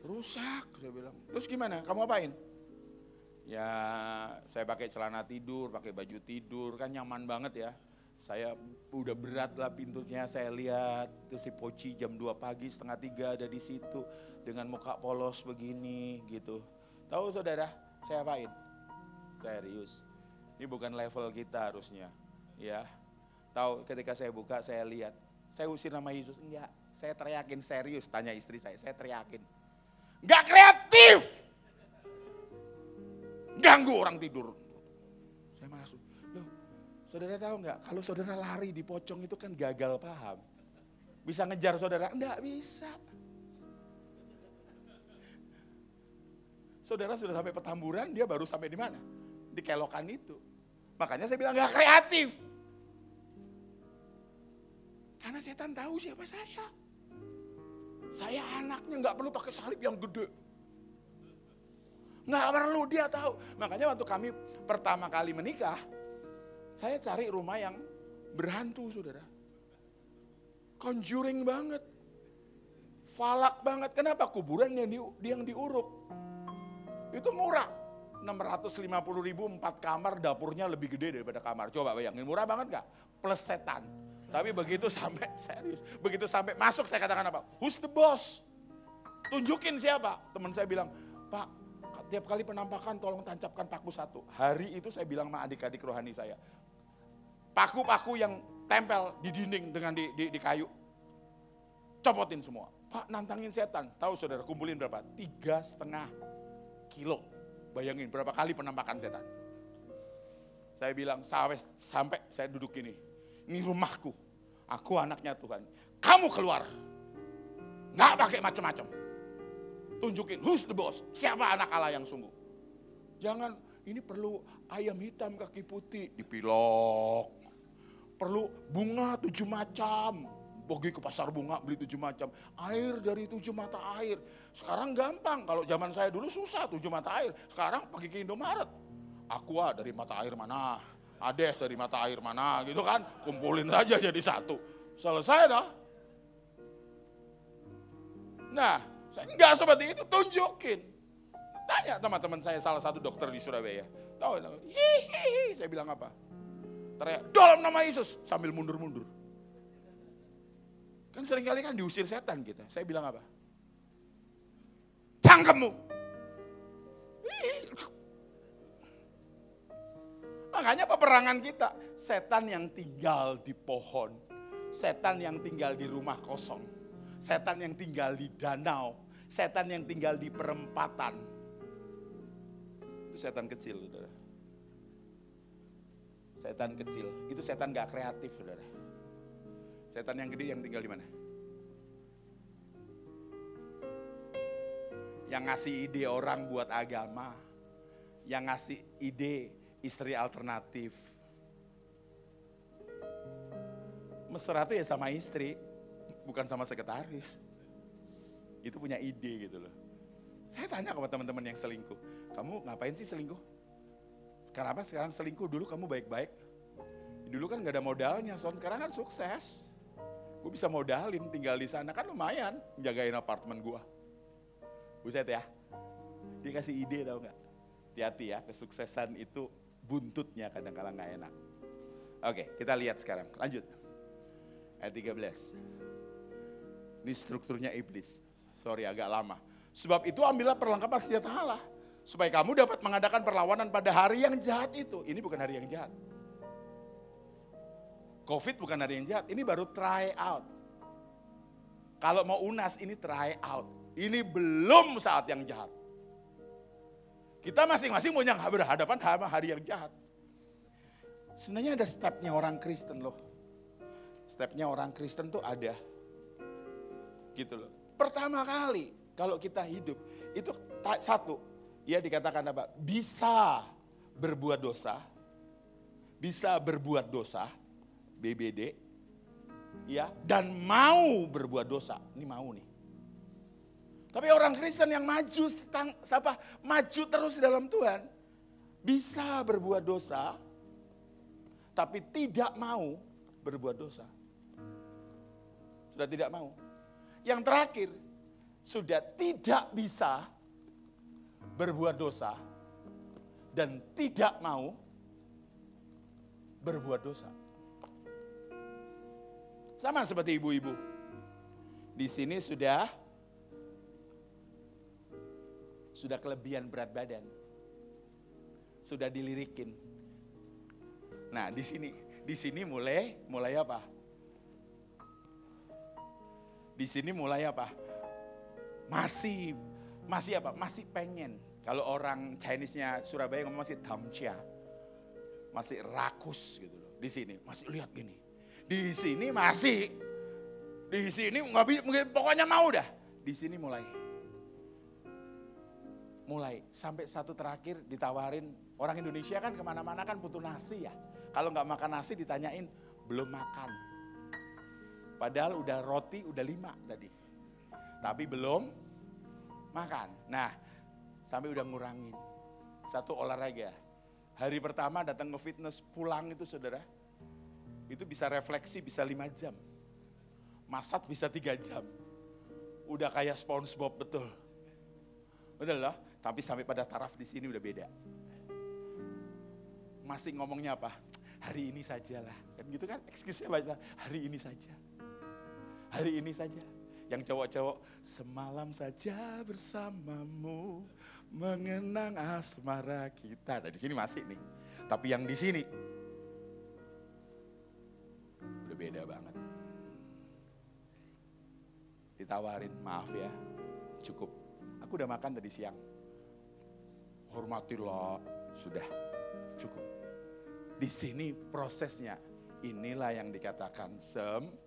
Rusak, saya bilang. Terus gimana? Kamu apain? Ya, saya pakai celana tidur, pakai baju tidur, kan nyaman banget ya. Saya udah berat lah pintunya, saya lihat tuh si Poci jam 2 pagi, 2:30 ada di situ dengan muka polos begini gitu. Tahu saudara, saya apain? Serius. Ini bukan level kita harusnya, ya. Tahu ketika saya buka, saya lihat, saya usir nama Yesus enggak? Saya teriakin serius, tanya istri saya teriakin. Gak kreatif, ganggu orang tidur. Saya masuk, loh saudara tahu nggak? Kalau saudara lari di pocong itu kan gagal paham. Bisa ngejar saudara? Enggak bisa. Saudara sudah sampai Petamburan, dia baru sampai di mana? Di kelokan itu. Makanya saya bilang gak kreatif. Karena setan tahu siapa saya. Saya anaknya gak perlu pakai salib yang gede. Gak perlu, dia tahu. Makanya waktu kami pertama kali menikah, saya cari rumah yang berhantu saudara. Conjuring banget. Falak banget. Kenapa? Kuburan yang diuruk. Itu murah. 650.000 4 kamar, dapurnya lebih gede daripada kamar. Coba bayangin, murah banget gak? Plus setan. Tapi begitu sampai, serius, begitu sampai masuk saya katakan apa? Who's the boss? Tunjukin siapa? Teman saya bilang, Pak, tiap kali penampakan tolong tancapkan paku 1. Hari itu saya bilang sama adik-adik rohani saya, paku-paku yang tempel di dinding dengan di kayu, copotin semua. Pak, nantangin setan. Tahu saudara, kumpulin berapa? 3,5 kilo. Bayangin berapa kali penampakan setan. Saya bilang, sampai saya duduk gini. Ini rumahku, aku anaknya Tuhan. Kamu keluar, nggak pakai macam-macam. Tunjukin who's the boss, siapa anak Allah yang sungguh. Jangan, ini perlu ayam hitam kaki putih, dipilok. Perlu bunga 7 macam, pergi ke pasar bunga beli 7 macam. Air dari 7 mata air. Sekarang gampang, kalau zaman saya dulu susah 7 mata air. Sekarang pergi ke Indomaret. Aqua dari mata air mana? Ades dari mata air mana gitu kan, kumpulin aja jadi satu, selesai dah. Nah, saya enggak seperti itu, tunjukin. Tanya teman-teman saya, salah satu dokter di Surabaya, tahu, hihihi, saya bilang apa? teriak, dalam nama Yesus, sambil mundur-mundur. Kan seringkali kan diusir setan kita. Saya bilang apa? Cangkemmu. Makanya peperangan kita, setan yang tinggal di pohon, setan yang tinggal di rumah kosong, setan yang tinggal di danau, setan yang tinggal di perempatan. Itu setan kecil, saudara. Setan kecil, itu setan gak kreatif, saudara. Setan yang gede yang tinggal di mana? Yang ngasih ide orang buat agama, yang ngasih ide istri alternatif. Mesra tuh ya sama istri, bukan sama sekretaris. Itu punya ide gitu loh. Saya tanya ke teman-teman yang selingkuh, kamu ngapain sih selingkuh? Kenapa sekarang selingkuh? Dulu kamu baik-baik. Dulu kan gak ada modalnya, sekarang kan sukses. Gue bisa modalin tinggal di sana, kan lumayan jagain apartemen gue. Buset ya, dia kasih ide tau gak? Hati-hati ya, kesuksesan itu buntutnya kadang-kadang gak enak. Oke, kita lihat sekarang, lanjut. Ayat 13. Ini strukturnya iblis. Sorry agak lama. Sebab itu ambillah perlengkapan senjata Allah, supaya kamu dapat mengadakan perlawanan pada hari yang jahat itu. Ini bukan hari yang jahat. Covid bukan hari yang jahat, ini baru try out. Kalau mau unas ini try out. Ini belum saat yang jahat. Kita masing-masing mau yang berhadapan sama hari yang jahat. Sebenarnya ada stepnya orang Kristen loh. Stepnya orang Kristen tuh ada. Gitu loh. Pertama kali kalau kita hidup, itu satu, ya dikatakan apa? Bisa berbuat dosa, BBD, ya, dan mau berbuat dosa. Ini mau nih. Tapi orang Kristen yang maju terus dalam Tuhan, bisa berbuat dosa, tapi tidak mau berbuat dosa. Sudah tidak mau. Yang terakhir, sudah tidak bisa berbuat dosa dan tidak mau berbuat dosa. Sama seperti ibu-ibu. Di sini sudah kelebihan berat badan. Sudah dilirikin. Nah, di sini mulai apa? Di sini mulai apa? Masih apa? Masih pengen. Kalau orang Chinese-nya Surabaya ngomong masih damcia. Masih rakus gitu loh. Di sini masih lihat gini. Di sini nggak bisa, pokoknya mau dah. Di sini mulai sampai satu terakhir ditawarin, orang Indonesia kan kemana-mana kan butuh nasi ya. Kalau nggak makan nasi ditanyain belum makan. Padahal udah roti udah 5 tadi, tapi belum makan. Nah, sampai udah ngurangin. Satu olahraga. Hari pertama datang ke fitness, pulang itu saudara, itu bisa refleksi bisa 5 jam. Masak bisa 3 jam. Udah kayak SpongeBob betul. Betul loh, tapi sampai pada taraf di sini udah beda. Masih ngomongnya apa? Hari ini sajalah. Kan gitu kan, excuse-nya banyak. Hari ini saja. Hari ini saja. Yang cowok-cowok, semalam saja bersamamu mengenang asmara kita. Nah, di sini masih nih. Tapi yang di sini udah beda banget. Ditawarin, maaf ya, cukup. Aku udah makan tadi siang. Hormatilah, sudah cukup. Di sini prosesnya, inilah yang dikatakan sempurna.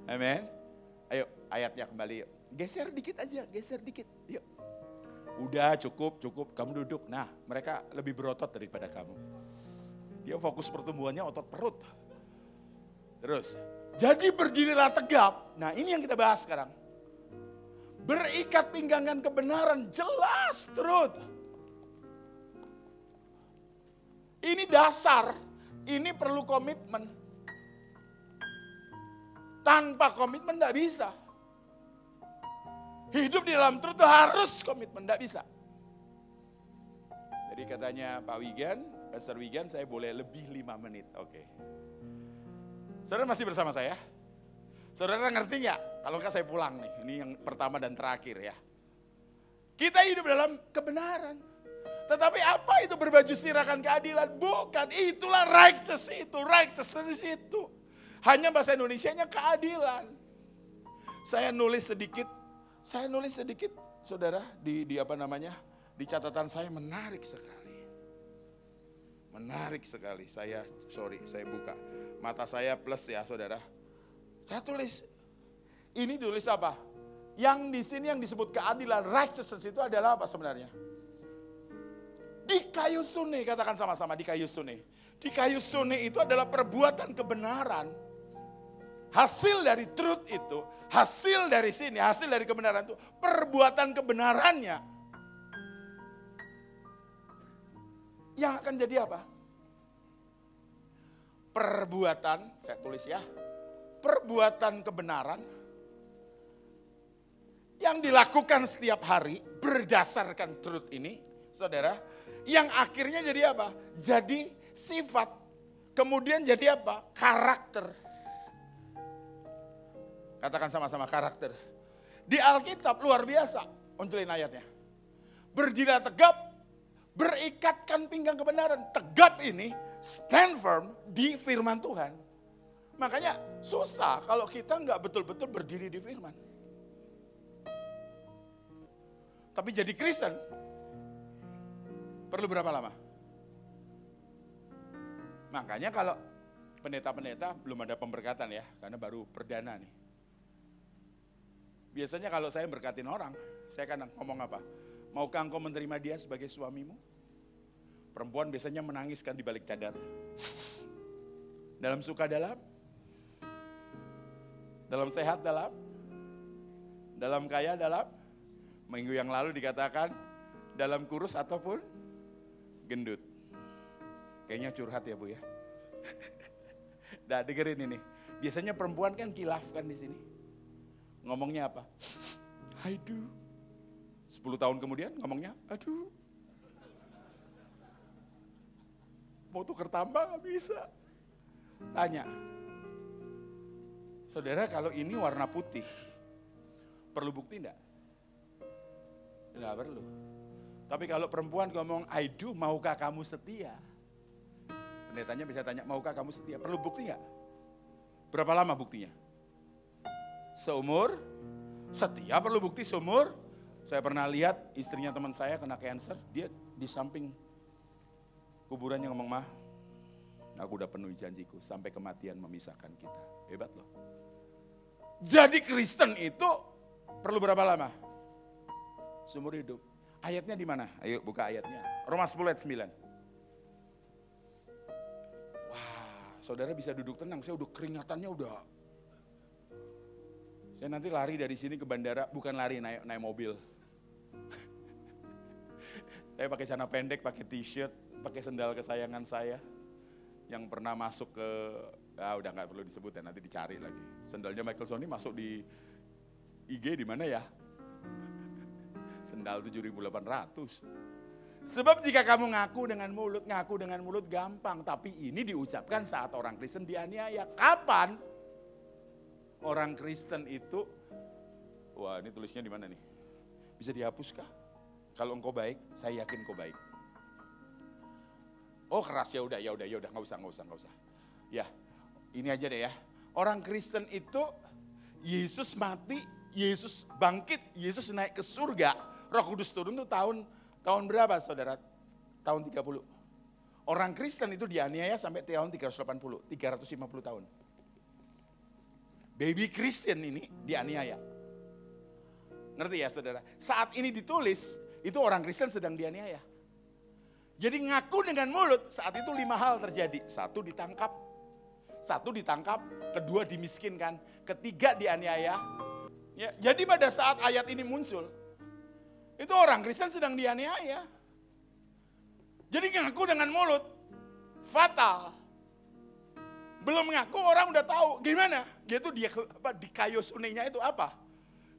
Amin. Ayo ayatnya kembali yuk. Geser dikit aja, geser dikit. Yuk. Udah cukup, kamu duduk. Nah, mereka lebih berotot daripada kamu. Dia fokus pertumbuhannya otot perut. Terus, jadi berdirilah tegap. Nah, ini yang kita bahas sekarang. Berikat pinggangan kebenaran, jelas truth. Ini dasar, ini perlu komitmen. Tanpa komitmen tidak bisa. Hidup di dalam truth itu harus komitmen, tidak bisa. Jadi katanya Pak Wigan, Pastor Wigan, saya boleh lebih 5 menit. Oke. Saudara masih bersama saya? Saudara ngerti nggak? Kalau enggak saya pulang nih. Ini yang pertama dan terakhir ya. Kita hidup dalam kebenaran. Tetapi apa itu berbaju sirakan keadilan? Bukan, itulah righteousness itu. Hanya bahasa Indonesianya keadilan. Saya nulis sedikit, saudara, di apa namanya, di catatan saya menarik sekali. Menarik sekali, saya buka. Mata saya plus ya saudara. Saya tulis, ini tulis apa? Yang di sini yang disebut keadilan, righteousness itu adalah apa sebenarnya? Di kayu sune, katakan sama-sama, di kayu sune. Di kayu sune itu adalah perbuatan kebenaran. Hasil dari truth itu, hasil dari sini, hasil dari kebenaran itu, perbuatan kebenarannya. Yang akan jadi apa? Perbuatan, saya tulis ya, perbuatan kebenaran yang dilakukan setiap hari berdasarkan truth ini, saudara, yang akhirnya jadi apa? Jadi sifat, kemudian jadi apa? Karakter. Katakan sama-sama karakter. Di Alkitab luar biasa, oncelin ayatnya. Berdiri tegap, berikatkan pinggang kebenaran. Tegap ini stand firm di firman Tuhan. Makanya susah kalau kita nggak betul-betul berdiri di firman. Tapi jadi Kristen perlu berapa lama? Makanya kalau pendeta-pendeta belum ada pemberkatan ya, karena baru perdana nih. Biasanya kalau saya berkatin orang, saya kan ngomong apa? Maukah engkau menerima dia sebagai suamimu? Perempuan biasanya menangiskan di balik cadar. Dalam suka dalam sehat dalam kaya minggu yang lalu dikatakan dalam kurus ataupun gendut. Kayaknya curhat ya Bu ya. Nah, dengerin ini. Biasanya perempuan kan kilaf kan di sini. Ngomongnya apa? I do. 10 tahun kemudian ngomongnya, aduh. Mau tuker tambah gak bisa. Tanya. Saudara, kalau ini warna putih, perlu bukti enggak? Enggak perlu. Tapi kalau perempuan ngomong, I do, maukah kamu setia? Pendetanya bisa tanya, maukah kamu setia? Perlu bukti enggak? Berapa lama buktinya? Seumur? Setia perlu bukti seumur? Saya pernah lihat istrinya teman saya kena cancer, dia di samping kuburannya ngomong, "Mah, aku udah penuhi janjiku, sampai kematian memisahkan kita." Hebat loh. Jadi Kristen itu perlu berapa lama? Seumur hidup. Ayatnya di mana? Ayo buka ayatnya. Roma 10 ayat 9. Wah, saudara bisa duduk tenang, saya udah keringatannya udah. Saya nanti lari dari sini ke bandara, bukan lari naik mobil. Saya pakai celana pendek, pakai t-shirt, pakai sendal kesayangan saya. Yang pernah masuk ke, udah gak perlu disebut ya, nanti dicari lagi. Sendalnya Michael Sony masuk di IG di mana ya? Sendal 7.800. Sebab jika kamu ngaku dengan mulut gampang. Tapi ini diucapkan saat orang Kristen dianiaya. Kapan? Orang Kristen itu, wah ini tulisnya di mana nih? Bisa dihapuskah? Kalau engkau baik, saya yakin engkau baik. Oh keras, ya udah, nggak usah. Ya, ini aja deh ya. Orang Kristen itu, Yesus mati, Yesus bangkit, Yesus naik ke surga. Roh Kudus turun itu tahun berapa saudara? Tahun 30. Orang Kristen itu dianiaya sampai tahun 350 tahun. Baby Kristen ini dianiaya. Ngerti ya saudara? Saat ini ditulis, itu orang Kristen sedang dianiaya. Jadi ngaku dengan mulut, saat itu 5 hal terjadi. 1 ditangkap, kedua dimiskinkan, ketiga dianiaya. Ya, jadi pada saat ayat ini muncul, itu orang Kristen sedang dianiaya. Jadi ngaku dengan mulut, fatal. Belum ngaku orang udah tahu, gimana? Dia tuh di kayu sunenya itu apa?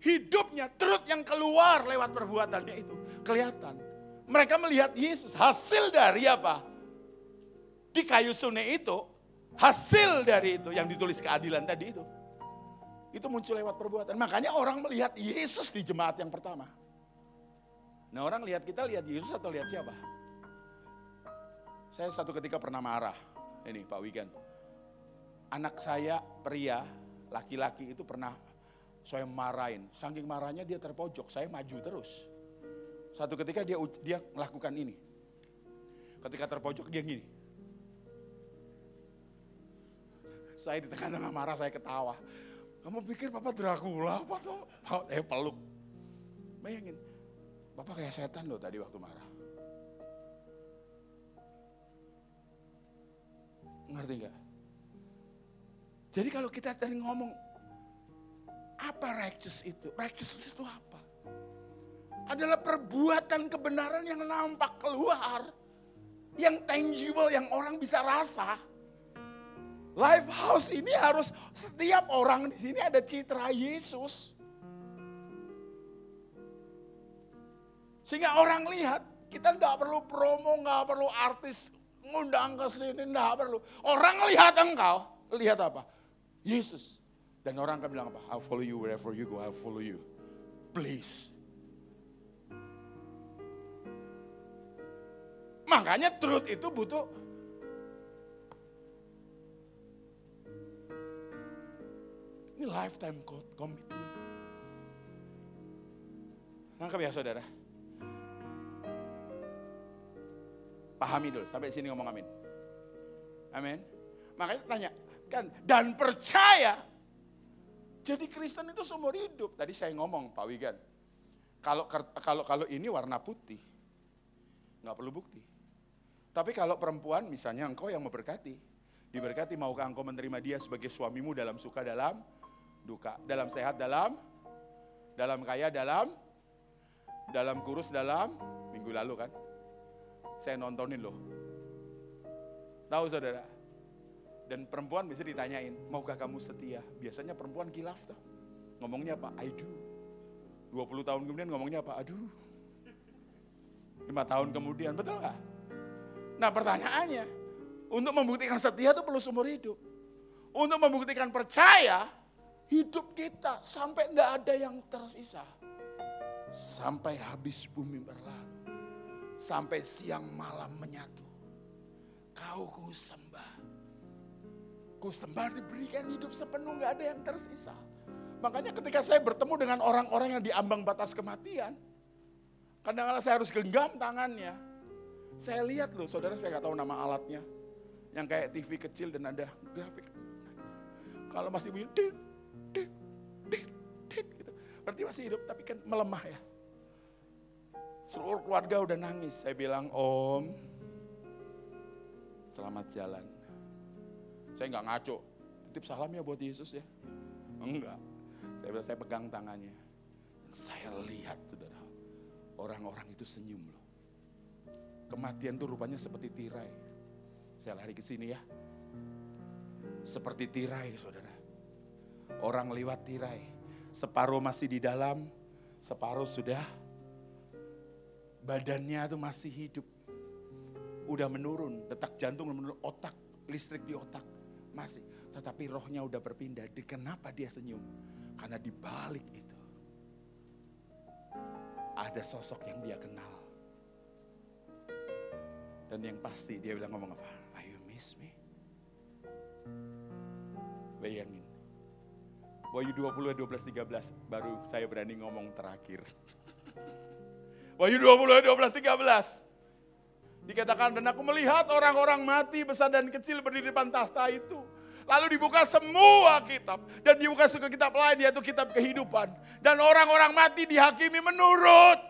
hidupnya, truth yang keluar lewat perbuatannya itu kelihatan. Mereka melihat Yesus, hasil dari apa? Di kayu sune itu, hasil dari itu yang ditulis keadilan tadi itu muncul lewat perbuatan. Makanya orang melihat Yesus di jemaat yang pertama. Nah, orang lihat kita lihat Yesus atau lihat siapa? Saya satu ketika pernah marah. Ini Pak Wigan. Anak saya pria, laki-laki itu pernah saya marahin. Saking marahnya dia terpojok, saya maju terus. Satu ketika dia melakukan ini. Ketika terpojok dia gini. Saya di tengah-tengah marah, saya ketawa. Kamu pikir Papa Dracula apa tuh? Peluk. Bayangin, Papa kayak setan loh tadi waktu marah. Ngerti gak? Jadi kalau kita tadi ngomong, apa righteous itu? Righteous itu apa? Adalah perbuatan kebenaran yang nampak keluar. Yang tangible, yang orang bisa rasa. Lifehouse ini harus setiap orang di sini ada citra Yesus. Sehingga orang lihat, kita enggak perlu promo, enggak perlu artis ngundang ke sini, enggak perlu. Orang lihat engkau, lihat apa? Yesus. Dan orang akan bilang apa? I'll follow you wherever you go, I'll follow you. Please. Makanya truth itu butuh ini lifetime commitment. Nangkep ya saudara? Pahami dulu, sampai sini ngomong amin. Amin. Makanya tanya, kan, dan percaya. Jadi Kristen itu seumur hidup. Tadi saya ngomong Pak Wigan, kalau ini warna putih, nggak perlu bukti. Tapi kalau perempuan, misalnya engkau yang memberkati, diberkati, maukah engkau menerima dia sebagai suamimu dalam suka, dalam duka, dalam sehat, dalam kaya, dalam kurus, dalam minggu lalu kan. Saya nontonin loh. Tahu saudara? Dan perempuan bisa ditanyain, maukah kamu setia? Biasanya perempuan kilaf tuh. Ngomongnya apa? I do. 20 tahun kemudian ngomongnya apa? Aduh. 5 tahun kemudian, betul gak? Nah pertanyaannya, untuk membuktikan setia itu perlu seumur hidup. Untuk membuktikan percaya, hidup kita sampai tidak ada yang tersisa. Sampai habis bumi berlalu. Sampai siang malam menyatu. Kau ku sembah. Ku sembah, diberikan hidup sepenuh, gak ada yang tersisa. Makanya ketika saya bertemu dengan orang-orang yang diambang batas kematian, kadang-kadang saya harus genggam tangannya. Saya lihat loh, saudara, saya gak tahu nama alatnya. Yang kayak TV kecil dan ada grafik. Kalau masih bunyi, gitu. Berarti masih hidup, tapi kan melemah ya. Seluruh keluarga udah nangis. Saya bilang, Om, selamat jalan. Saya nggak ngaco, titip salam ya buat Yesus ya. Enggak, saya pegang tangannya. Saya lihat, saudara, orang-orang itu senyum loh. Kematian tuh rupanya seperti tirai. Saya lari ke sini ya. Seperti tirai, saudara. Orang lewat tirai. Separuh masih di dalam, separuh sudah. Badannya tuh masih hidup. Udah menurun, detak jantung menurun, otak, listrik di otak masih. Tetapi rohnya udah berpindah. Kenapa dia senyum? Karena di balik itu ada sosok yang dia kenal. Dan yang pasti dia bilang ngomong apa? You miss me? Bayangin. Wahyu 20, 12, 13 baru saya berani ngomong terakhir. Wahyu 20, 12, 13. Dikatakan, dan aku melihat orang-orang mati besar dan kecil berdiri di depan tahta itu. Lalu dibuka semua kitab. Dan dibuka semua kitab lain, yaitu kitab kehidupan. Dan orang-orang mati dihakimi menurut.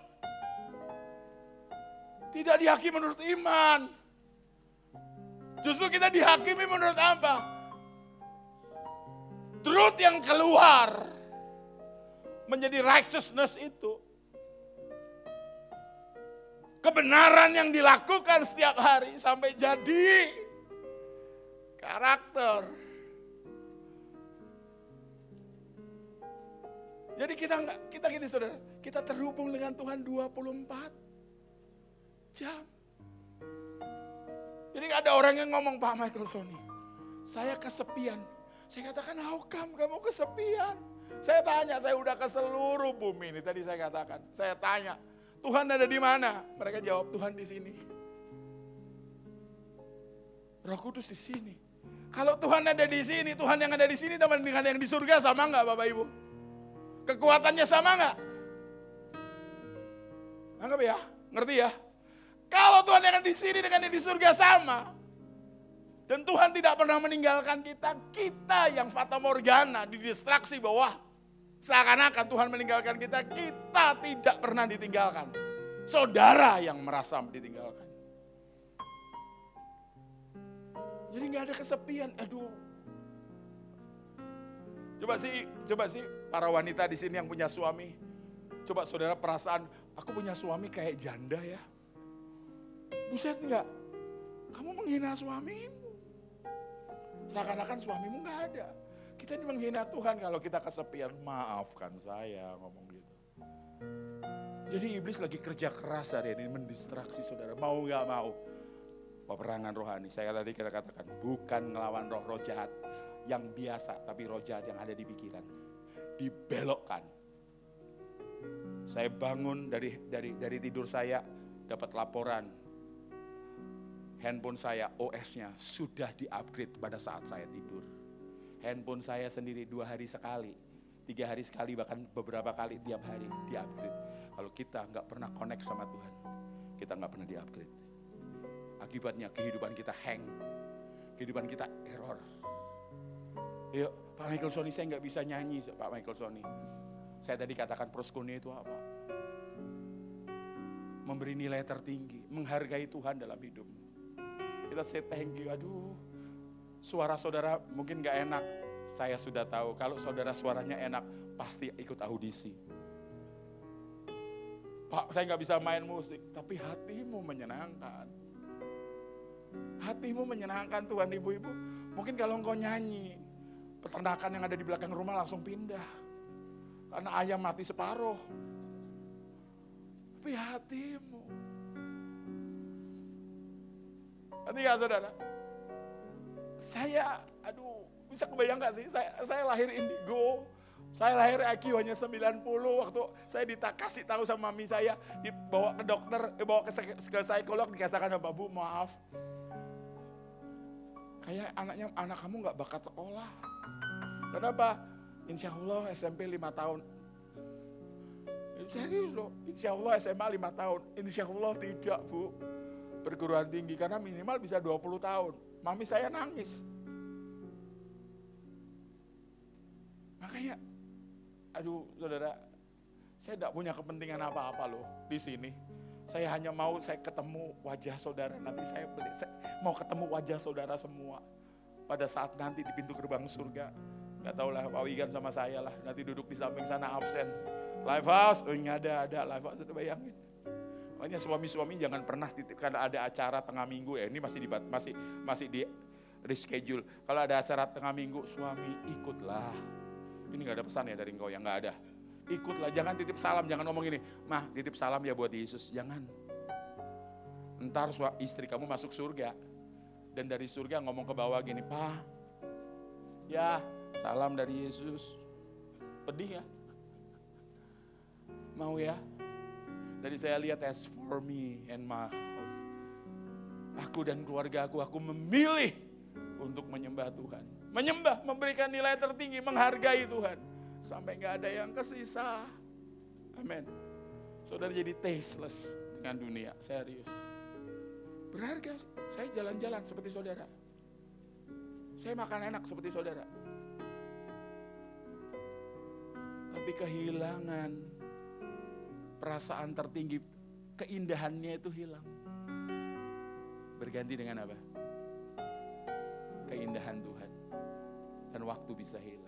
Tidak dihakimi menurut iman. Justru kita dihakimi menurut apa? Truth yang keluar. Menjadi righteousness itu. Kebenaran yang dilakukan setiap hari sampai jadi karakter. Jadi kita gini saudara, kita terhubung dengan Tuhan 24 jam. Jadi ada orang yang ngomong, Pak Michael Sony, saya kesepian. Saya katakan, how come kamu kesepian? Saya tanya, saya udah ke seluruh bumi ini. Tadi saya katakan, saya tanya, Tuhan ada di mana? Mereka jawab, Tuhan di sini. Roh Kudus di sini. Kalau Tuhan ada di sini, Tuhan yang ada di sini teman dengan yang di surga sama enggak Bapak Ibu? Kekuatannya sama enggak? Anggap ya, ngerti ya? Kalau Tuhan yang ada di sini dengan yang di surga sama. Dan Tuhan tidak pernah meninggalkan kita. Kita yang fata morgana, didistraksi bahwa seakan-akan Tuhan meninggalkan kita. Kita tidak pernah ditinggalkan. Saudara yang merasa ditinggalkan. Jadi gak ada kesepian. Aduh. Coba sih para wanita di sini yang punya suami. Coba saudara perasaan, aku punya suami kayak janda ya. Buset enggak? Kamu menghina suamimu. Seakan-akan suamimu enggak ada. Kita ini menghina Tuhan kalau kita kesepian. Maafkan saya ngomong gitu. Jadi iblis lagi kerja keras hari ini mendistraksi saudara. Mau enggak mau. Peperangan rohani. Saya tadi kita katakan bukan ngelawan roh-roh jahat yang biasa. Tapi roh jahat yang ada di pikiran. Dibelokkan. Saya bangun dari tidur saya dapat laporan. Handphone saya OS-nya sudah di-upgrade pada saat saya tidur. Handphone saya sendiri 2 hari sekali, 3 hari sekali, bahkan beberapa kali tiap hari di-upgrade. Kalau kita nggak pernah connect sama Tuhan, kita nggak pernah di-upgrade. Akibatnya kehidupan kita hang, kehidupan kita error. Yuk, Pak Michael Sony, saya nggak bisa nyanyi, Pak Michael Sony. Saya tadi katakan proskonia itu apa? Memberi nilai tertinggi, menghargai Tuhan dalam hidup. Kita say thank you, aduh suara saudara mungkin gak enak. Saya sudah tahu kalau saudara suaranya enak pasti ikut audisi. Pak saya gak bisa main musik, tapi hatimu menyenangkan. Hatimu menyenangkan Tuhan ibu-ibu. Mungkin kalau engkau nyanyi, peternakan yang ada di belakang rumah langsung pindah. Karena ayam mati separuh. Tapi hatimu. Nanti gak saudara? Saya, bisa kebayang gak sih? Saya lahir indigo. Saya lahir IQ hanya 90. Waktu saya kasih tahu sama mami saya, dibawa ke dokter, dibawa ke psikolog, dikatakan sama Bu, maaf. Kayak anak kamu gak bakat sekolah. Kenapa? Insya Allah SMP 5 tahun. Serius loh, insya Allah SMA 5 tahun. Insya Allah tidak Bu. Perguruan tinggi karena minimal bisa 20 tahun. Mami saya nangis. Makanya, saudara, saya tidak punya kepentingan apa-apa loh di sini. Saya hanya mau saya ketemu wajah saudara. Nanti saya mau ketemu wajah saudara semua. Pada saat nanti di pintu gerbang surga. Gak tau lah Pak Wigan sama saya lah. Nanti duduk di samping sana absen. Live house, nggak ada live house, udah bayangin. Makanya suami-suami jangan pernah titipkan ada acara tengah minggu ya. Ini masih di reschedule. Kalau ada acara tengah minggu, suami ikutlah. Ini nggak ada pesan ya dari engkau yang nggak ada. Ikutlah, jangan titip salam, jangan ngomong gini, mah titip salam ya buat Yesus, jangan. Ntar istri kamu masuk surga dan dari surga ngomong ke bawah gini, Pak, ya salam dari Yesus. Pedih ya? Mau ya? Dari saya lihat as for me and my house. Aku dan keluarga aku memilih untuk menyembah Tuhan. Menyembah, memberikan nilai tertinggi, menghargai Tuhan. Sampai gak ada yang kesisa. Amin. Saudara jadi tasteless dengan dunia, serius. Berharga, saya jalan-jalan seperti saudara. Saya makan enak seperti saudara. Tapi kehilangan perasaan tertinggi, keindahannya itu hilang. Berganti dengan apa? Keindahan Tuhan. Dan waktu bisa hilang.